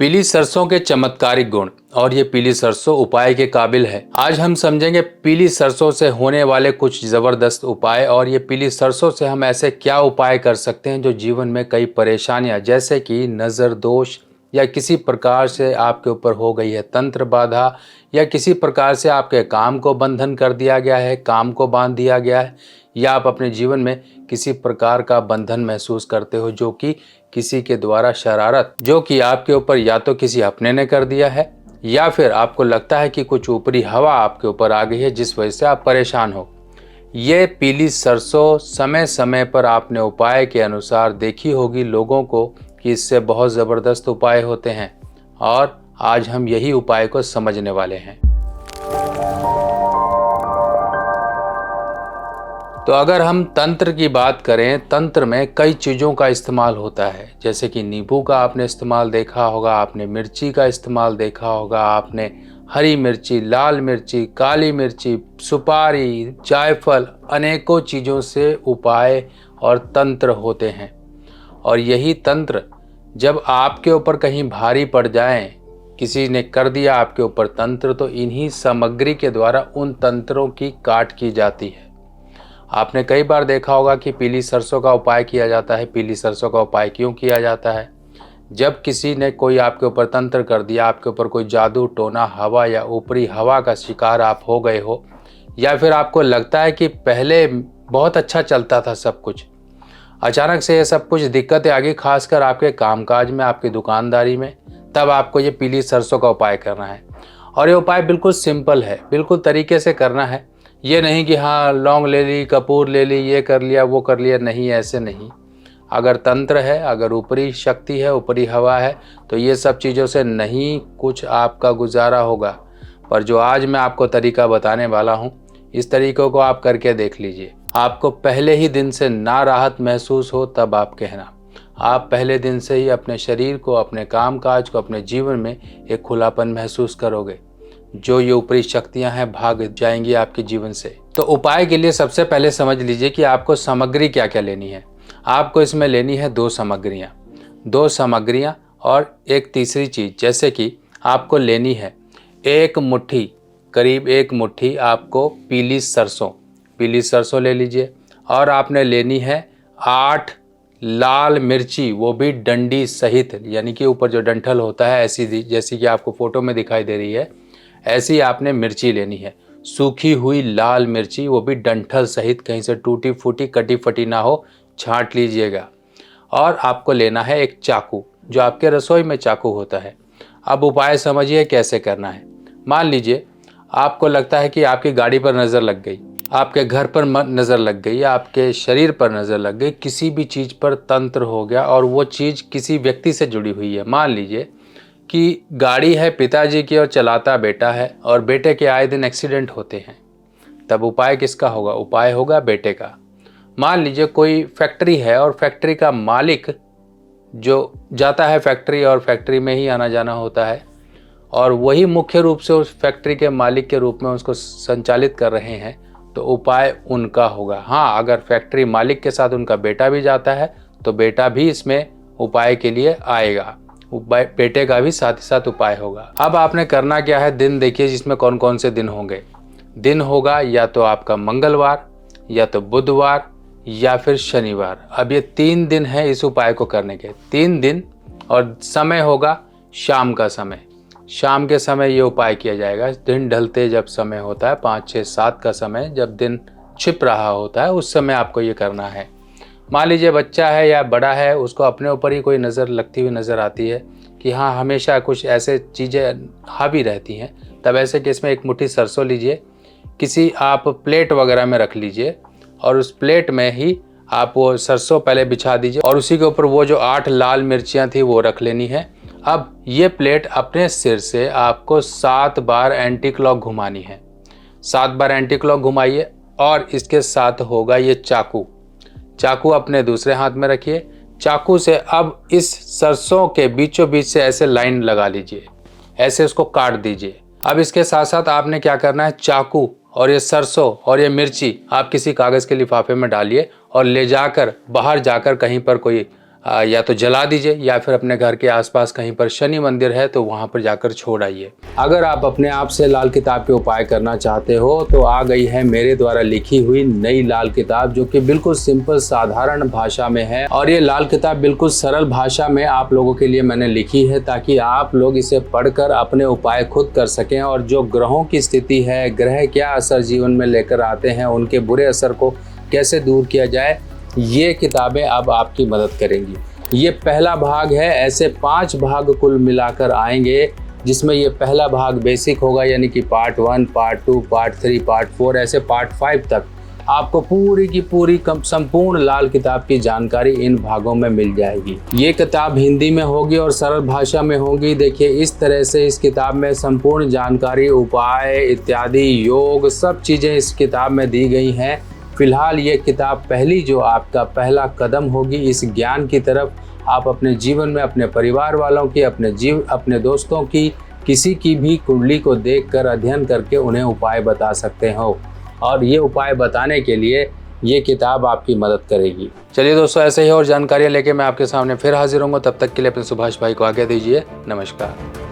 पीली सरसों के चमत्कारिक गुण और ये पीली सरसों उपाय के काबिल है। आज हम समझेंगे पीली सरसों से होने वाले कुछ ज़बरदस्त उपाय और ये पीली सरसों से हम ऐसे क्या उपाय कर सकते हैं जो जीवन में कई परेशानियां जैसे कि नज़र दोष या किसी प्रकार से आपके ऊपर हो गई है तंत्र बाधा या किसी प्रकार से आपके काम को बंधन कर दिया गया है, काम को बांध दिया गया है, या आप अपने जीवन में किसी प्रकार का बंधन महसूस करते हो जो कि किसी के द्वारा शरारत जो कि आपके ऊपर या तो किसी अपने ने कर दिया है या फिर आपको लगता है कि कुछ ऊपरी हवा आपके ऊपर आ गई है जिस वजह से आप परेशान हो। ये पीली सरसों समय समय पर आपने उपाय के अनुसार देखी होगी लोगों को कि इससे बहुत ज़बरदस्त उपाय होते हैं और आज हम यही उपाय को समझने वाले हैं। तो अगर हम तंत्र की बात करें, तंत्र में कई चीज़ों का इस्तेमाल होता है जैसे कि नींबू का आपने इस्तेमाल देखा होगा, आपने मिर्ची का इस्तेमाल देखा होगा, आपने हरी मिर्ची, लाल मिर्ची, काली मिर्ची, सुपारी, जायफल, अनेकों चीज़ों से उपाय और तंत्र होते हैं। और यही तंत्र जब आपके ऊपर कहीं भारी पड़ जाएं, किसी ने कर दिया आपके ऊपर तंत्र, तो इन्हीं सामग्री के द्वारा उन तंत्रों की काट की जाती है। आपने कई बार देखा होगा कि पीली सरसों का उपाय किया जाता है। पीली सरसों का उपाय क्यों किया जाता है? जब किसी ने कोई आपके ऊपर तंत्र कर दिया, आपके ऊपर कोई जादू टोना हवा या ऊपरी हवा का शिकार आप हो गए हो, या फिर आपको लगता है कि पहले बहुत अच्छा चलता था सब कुछ, अचानक से ये सब कुछ दिक्कतें आ गई, खासकर आपके कामकाज में, आपकी दुकानदारी में, तब आपको ये पीली सरसों का उपाय करना है। और ये उपाय बिल्कुल सिंपल है, बिल्कुल तरीके से करना है। ये नहीं कि हाँ लौंग ले ली, कपूर ले ली, ये कर लिया, वो कर लिया, नहीं, ऐसे नहीं। अगर तंत्र है, अगर ऊपरी शक्ति है, ऊपरी हवा है, तो ये सब चीज़ों से नहीं कुछ आपका गुजारा होगा। पर जो आज मैं आपको तरीका बताने वाला हूँ, इस तरीक़ों को आप करके देख लीजिए। आपको पहले ही दिन से ना राहत महसूस हो तब आप कहना। आप पहले दिन से ही अपने शरीर को, अपने काम काज को, अपने जीवन में एक खुलापन महसूस करोगे। जो ये ऊपरी शक्तियां हैं भाग जाएंगी आपके जीवन से। तो उपाय के लिए सबसे पहले समझ लीजिए कि आपको सामग्री क्या क्या लेनी है। आपको इसमें लेनी है दो सामग्रियां और एक तीसरी चीज़, जैसे कि आपको लेनी है एक मुट्ठी, करीब एक मुट्ठी आपको पीली सरसों ले लीजिए। और आपने लेनी है 8 लाल मिर्ची, वो भी डंडी सहित, यानी कि ऊपर जो डंठल होता है ऐसी, जैसी कि आपको फोटो में दिखाई दे रही है, ऐसी आपने मिर्ची लेनी है। सूखी हुई लाल मिर्ची, वो भी डंठल सहित, कहीं से टूटी फूटी कटी फटी ना हो, छांट लीजिएगा। और आपको लेना है एक चाकू, जो आपके रसोई में चाकू होता है। अब उपाय समझिए कैसे करना है। मान लीजिए आपको लगता है कि आपकी गाड़ी पर नज़र लग गई, आपके घर पर नज़र लग गई, या आपके शरीर पर नज़र लग गई, किसी भी चीज़ पर तंत्र हो गया और वो चीज़ किसी व्यक्ति से जुड़ी हुई है। मान लीजिए कि गाड़ी है पिताजी की और चलाता बेटा है, और बेटे के आए दिन एक्सीडेंट होते हैं, तब उपाय किसका होगा? उपाय होगा बेटे का। मान लीजिए कोई फैक्ट्री है और फैक्ट्री का मालिक जो जाता है फैक्ट्री और फैक्ट्री में ही आना जाना होता है, और वही मुख्य रूप से उस फैक्ट्री के मालिक के रूप में उसको संचालित कर रहे हैं, तो उपाय उनका होगा। हाँ, अगर फैक्ट्री मालिक के साथ उनका बेटा भी जाता है तो बेटा भी इसमें उपाय के लिए आएगा, बेटे का भी साथ ही साथ उपाय होगा। अब आपने करना क्या है, दिन देखिए जिसमें कौन कौन से दिन होंगे। दिन होगा या तो आपका मंगलवार, या तो बुधवार, या फिर शनिवार। अब ये 3 दिन है इस उपाय को करने के, 3 दिन। और समय होगा शाम का समय, शाम के समय ये उपाय किया जाएगा। दिन ढलते जब समय होता है 5, 6, 7 का समय, जब दिन छिप रहा होता है, उस समय आपको ये करना है। मान लीजिए बच्चा है या बड़ा है, उसको अपने ऊपर ही कोई नज़र लगती हुई नज़र आती है कि हाँ हमेशा कुछ ऐसे चीज़ें हावी रहती हैं, तब ऐसे केस में एक मुट्ठी सरसों लीजिए, किसी आप प्लेट वगैरह में रख लीजिए, और उस प्लेट में ही आप वो सरसों पहले बिछा दीजिए, और उसी के ऊपर वो जो 8 लाल मिर्चियाँ थी वो रख लेनी है। अब ये प्लेट अपने सिर से आपको 7 बार एंटी क्लॉक घुमानी है। 7 बार एंटी क्लॉक घुमाइए, और इसके साथ होगा ये चाकू अपने दूसरे हाथ में रखिए। चाकू से अब इस सरसों के बीचों बीच से ऐसे लाइन लगा लीजिए, ऐसे उसको काट दीजिए। अब इसके साथ साथ आपने क्या करना है, चाकू और ये सरसों और ये मिर्ची आप किसी कागज़ के लिफाफे में डालिए और ले जाकर बाहर जाकर कहीं पर कोई या तो जला दीजिए या फिर अपने घर के आसपास कहीं पर शनि मंदिर है तो वहाँ पर जाकर छोड़ आइए। अगर आप अपने आप से लाल किताब के उपाय करना चाहते हो तो आ गई है मेरे द्वारा लिखी हुई नई लाल किताब, जो कि बिल्कुल सिंपल साधारण भाषा में है। और ये लाल किताब बिल्कुल सरल भाषा में आप लोगों के लिए मैंने लिखी है ताकि आप लोग इसे पढ़कर अपने उपाय खुद कर सकें और जो ग्रहों की स्थिति है, ग्रह क्या असर जीवन में लेकर आते हैं, उनके बुरे असर को कैसे दूर किया जाए, ये किताबें अब आपकी मदद करेंगी। ये पहला भाग है, ऐसे 5 भाग कुल मिलाकर आएंगे, जिसमें ये पहला भाग बेसिक होगा, यानी कि पार्ट 1, पार्ट 2, पार्ट 3, पार्ट 4, ऐसे पार्ट 5 तक आपको पूरी की पूरी संपूर्ण लाल किताब की जानकारी इन भागों में मिल जाएगी। ये किताब हिंदी में होगी और सरल भाषा में होगी। देखिए, इस तरह से इस किताब में संपूर्ण जानकारी, उपाय इत्यादि, योग, सब चीज़ें इस किताब में दी गई हैं। फिलहाल ये किताब पहली जो आपका पहला कदम होगी इस ज्ञान की तरफ। आप अपने जीवन में अपने परिवार वालों की, अपने दोस्तों की, किसी की भी कुंडली को देखकर अध्ययन करके उन्हें उपाय बता सकते हो, और ये उपाय बताने के लिए ये किताब आपकी मदद करेगी। चलिए दोस्तों, ऐसे ही और जानकारियाँ लेके मैं आपके सामने फिर हाजिर होऊंगा। तब तक के लिए अपने सुभाष भाई को आज्ञा दीजिए। नमस्कार।